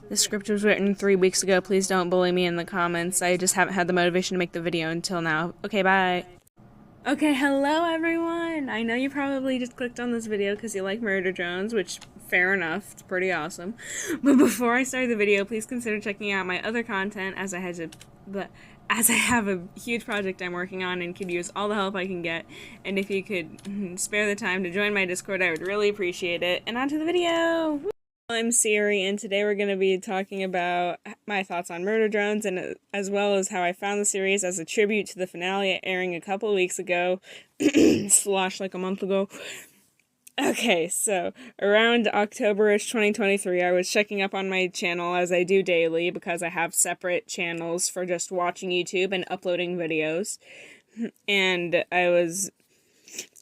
The script was written 3 weeks ago. Please don't bully me in the comments. I just haven't had the motivation to make the video until now. Okay, bye. Okay, hello everyone! I know you probably just clicked on this video because you like Murder Drones, which, fair enough, it's pretty awesome. But before I start the video, please consider checking out my other content as I have a huge project I'm working on and could use all the help I can get. And if you could spare the time to join my Discord, I would really appreciate it. And on to the video! I'm Siri, and today we're going to be talking about my thoughts on Murder Drones, and as well as how I found the series as a tribute to the finale airing a couple weeks ago, slash like a month ago. Okay, so around October-ish 2023, I was checking up on my channel as I do daily because I have separate channels for just watching YouTube and uploading videos.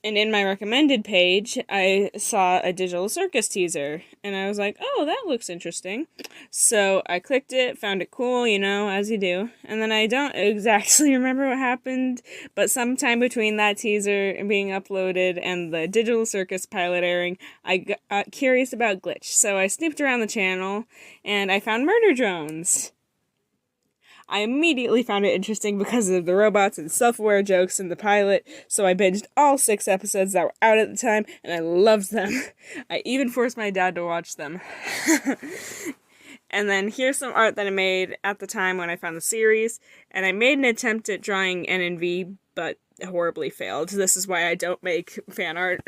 And in my recommended page, I saw a Digital Circus teaser, and I was like, oh, that looks interesting. So I clicked it, found it cool, you know, as you do, and then I don't exactly remember what happened, but sometime between that teaser being uploaded and the Digital Circus pilot airing, I got curious about Glitch, so I snooped around the channel, and I found Murder Drones. I immediately found it interesting because of the robots and self-aware jokes in the pilot, so I binged all 6 episodes that were out at the time, and I loved them. I even forced my dad to watch them. And then here's some art that I made at the time when I found the series, and I made an attempt at drawing NNV, but horribly failed. This is why I don't make fan art.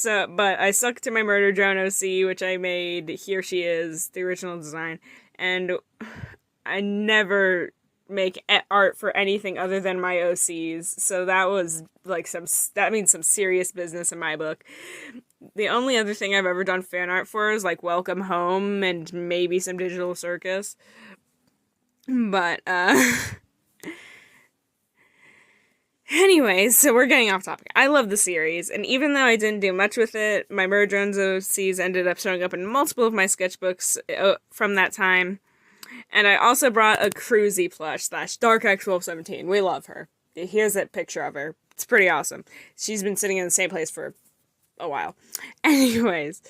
But I stuck to my Murder Drone OC, which I made Here She Is, the original design, and I never make art for anything other than my OCs, so that was like that means some serious business in my book. The only other thing I've ever done fan art for is like Welcome Home and maybe some Digital Circus, but anyways, so we're getting off topic. I love the series, and even though I didn't do much with it, my Murder Drones OCs ended up showing up in multiple of my sketchbooks from that time. And I also brought a Cruzy plush / Dark X1217. We love her. Here's a picture of her. It's pretty awesome. She's been sitting in the same place for a while. Anyways,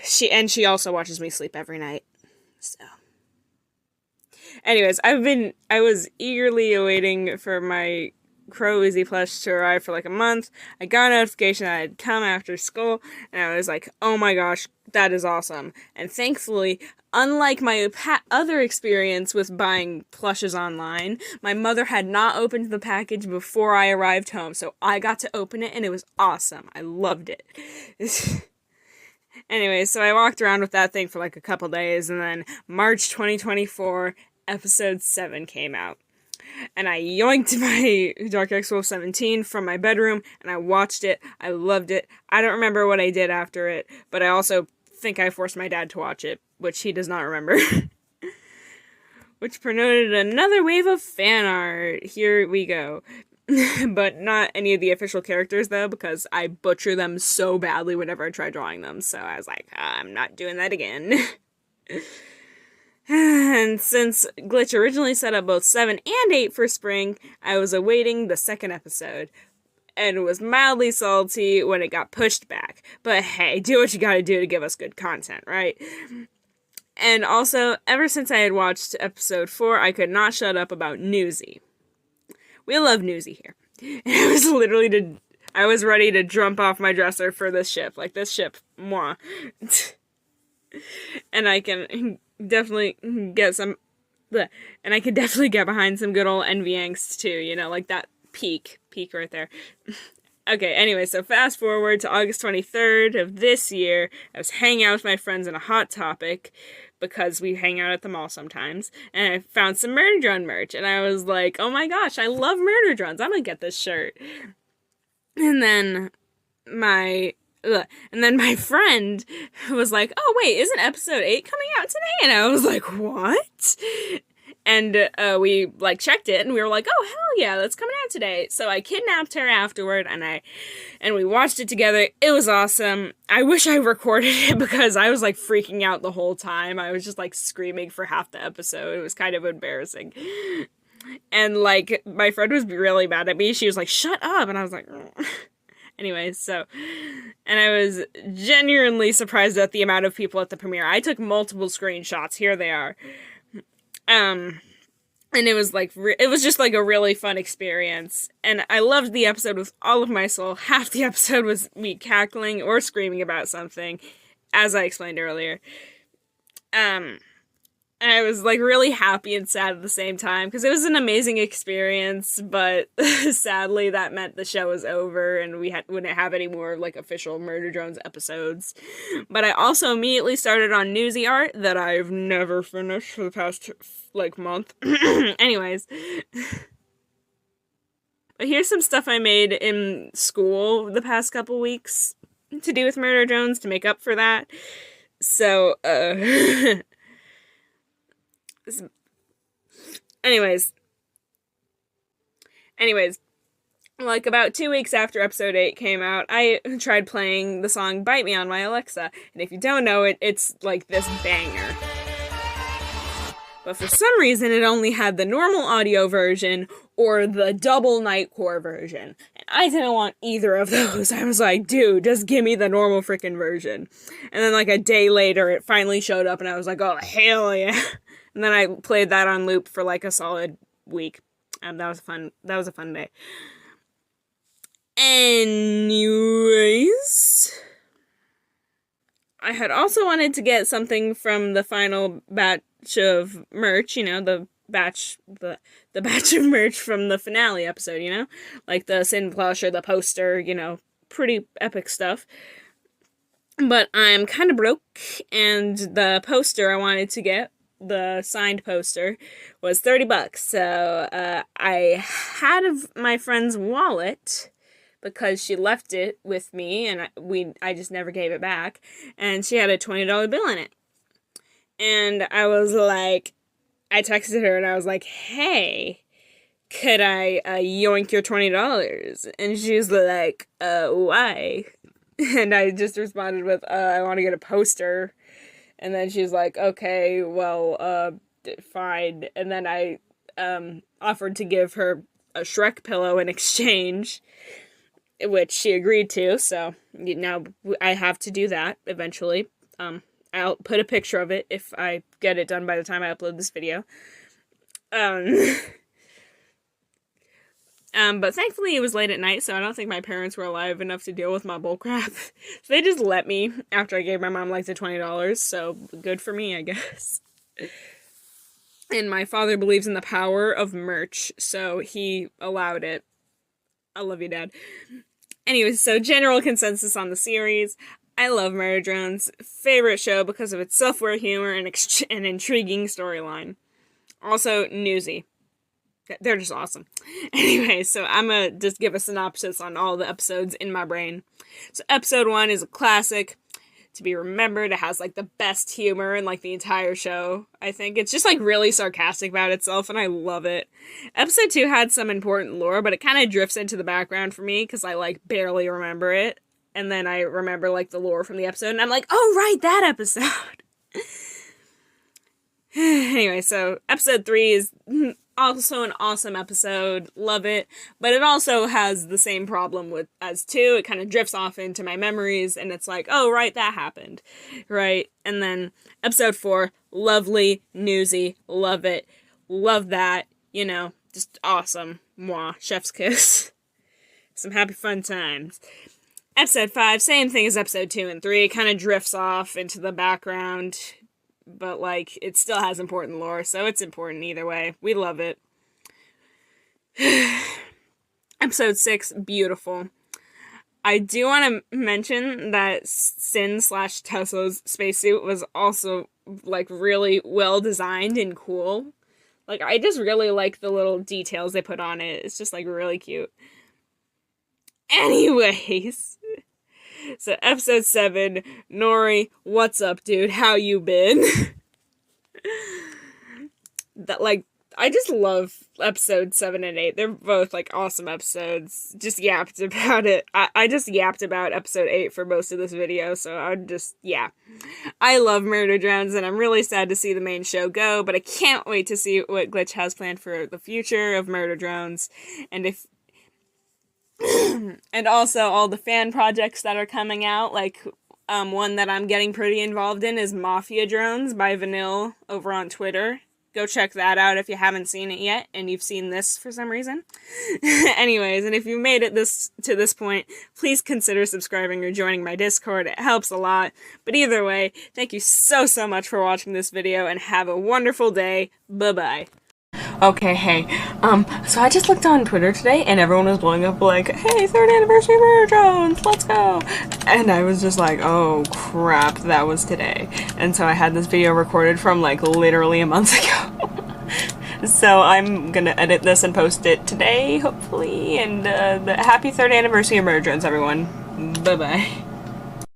she also watches me sleep every night. So anyways, I was eagerly awaiting for my Cruzy plush to arrive for like a month. I got a notification that I'd come after school, and I was like, oh my gosh, that is awesome. And thankfully, unlike my other experience with buying plushes online, my mother had not opened the package before I arrived home, so I got to open it, and it was awesome. I loved it. Anyway, so I walked around with that thing for like a couple days, and then March 2024, episode 7 came out. And I yoinked my Dark X1217 from my bedroom, and I watched it. I loved it. I don't remember what I did after it, but I also think I forced my dad to watch it, which he does not remember. Which promoted another wave of fan art. Here we go. But not any of the official characters, though, because I butcher them so badly whenever I try drawing them, so I was like, I'm not doing that again. And since Glitch originally set up both 7 and 8 for spring, I was awaiting the second episode, and was mildly salty when it got pushed back. But hey, do what you gotta do to give us good content, right? And also, ever since I had watched episode 4, I could not shut up about Newsy. We love Newsy here. And I was ready to jump off my dresser for this ship. Like, this ship, moi. And I can definitely get some, and I could definitely get behind some good old Envy Angst too, you know, like that peak right there. Okay, anyway, so fast forward to August 23rd of this year. I was hanging out with my friends in a Hot Topic, because we hang out at the mall sometimes, and I found some Murder Drone merch, and I was like, oh my gosh, I love Murder Drones, I'm gonna get this shirt. And then my friend was like, oh wait, isn't episode 8 coming out today? And I was like, what? And we like checked it, and we were like, oh hell yeah, that's coming out today. So I kidnapped her afterward, and we watched it together. It was awesome. I wish I recorded it because I was like freaking out the whole time. I was just like screaming for half the episode. It was kind of embarrassing. And like my friend was really mad at me. She was like, shut up. And I was like, Anyways, so, and I was genuinely surprised at the amount of people at the premiere. I took multiple screenshots. Here they are. And it was like, it was just like a really fun experience. And I loved the episode with all of my soul. Half the episode was me cackling or screaming about something, as I explained earlier. I was like really happy and sad at the same time because it was an amazing experience, but sadly that meant the show was over and we wouldn't have any more like official Murder Drones episodes. But I also immediately started on Newsy Art that I've never finished for the past like month. Anyways. But here's some stuff I made in school the past couple weeks to do with Murder Drones to make up for that. So, Anyways, like about 2 weeks after episode 8 came out, I tried playing the song Bite Me on my Alexa, and if you don't know it, it's like this banger. But for some reason, it only had the normal audio version or the double Nightcore version, and I didn't want either of those. I was like, dude, just give me the normal freaking version. And then like a day later, it finally showed up, and I was like, oh, hell yeah. And then I played that on loop for like a solid week. And that was a fun day. Anyways, I had also wanted to get something from the final batch of merch, you know, the batch of merch from the finale episode, you know? Like the Sin plush or the poster, you know, pretty epic stuff. But I'm kind of broke, and the poster I wanted to get, the signed poster, was $30. So I had my friend's wallet because she left it with me, and I just never gave it back. And she had a $20 bill in it. And I was like, I texted her and I was like, hey, could I yoink your $20? And she was like, why? And I just responded with, I want to get a poster. And then she's like, okay, well, fine. And then I offered to give her a Shrek pillow in exchange, which she agreed to. So now I have to do that eventually. I'll put a picture of it if I get it done by the time I upload this video. But thankfully it was late at night, so I don't think my parents were alive enough to deal with my bullcrap. So they just let me after I gave my mom like the $20, so good for me, I guess. And my father believes in the power of merch, so he allowed it. I love you, Dad. Anyways, so general consensus on the series. I love Murder Drones. Favorite show because of its self-aware humor and an intriguing storyline. Also, Newsy. They're just awesome. Anyway, so I'm gonna just give a synopsis on all the episodes in my brain. So episode 1 is a classic to be remembered. It has like the best humor in like the entire show. I think it's just like really sarcastic about itself, and I love it. Episode 2 had some important lore, but it kind of drifts into the background for me because I like barely remember it. And then I remember like the lore from the episode, and I'm like, oh right, that episode. Anyway, so episode 3 is also an awesome episode. Love it. But it also has the same problem as 2. It kind of drifts off into my memories, and it's like, oh, right, that happened. Right? And then episode 4, lovely, Newsy, love it. Love that. You know, just awesome. Mwah. Chef's kiss. Some happy fun times. Episode 5, same thing as episode 2 and 3. It kind of drifts off into the background. But, like, it still has important lore, so it's important either way. We love it. Episode 6, beautiful. I do want to mention that Sin/Tesla's spacesuit was also, like, really well designed and cool. Like, I just really like the little details they put on it. It's just, like, really cute. Anyways. So, episode 7, Nori, what's up, dude? How you been? I just love episode 7 and 8. They're both, like, awesome episodes. Just yapped about it. I just yapped about episode 8 for most of this video, so I love Murder Drones, and I'm really sad to see the main show go, but I can't wait to see what Glitch has planned for the future of Murder Drones, and if And also all the fan projects that are coming out, like one that I'm getting pretty involved in is Mafia Drones by Vanille over on Twitter. Go check that out if you haven't seen it yet and you've seen this for some reason. Anyways, and if you made it to this point, please consider subscribing or joining my Discord. It helps a lot. But either way, thank you so much for watching this video and have a wonderful day. Bye-bye. Okay, hey, so I just looked on Twitter today and everyone was blowing up like, hey, 3rd anniversary Murder Drones, let's go! And I was just like, oh crap, that was today. And so I had this video recorded from like literally a month ago. So I'm gonna edit this and post it today, hopefully, and happy 3rd anniversary of Murder Drones, everyone. Bye-bye.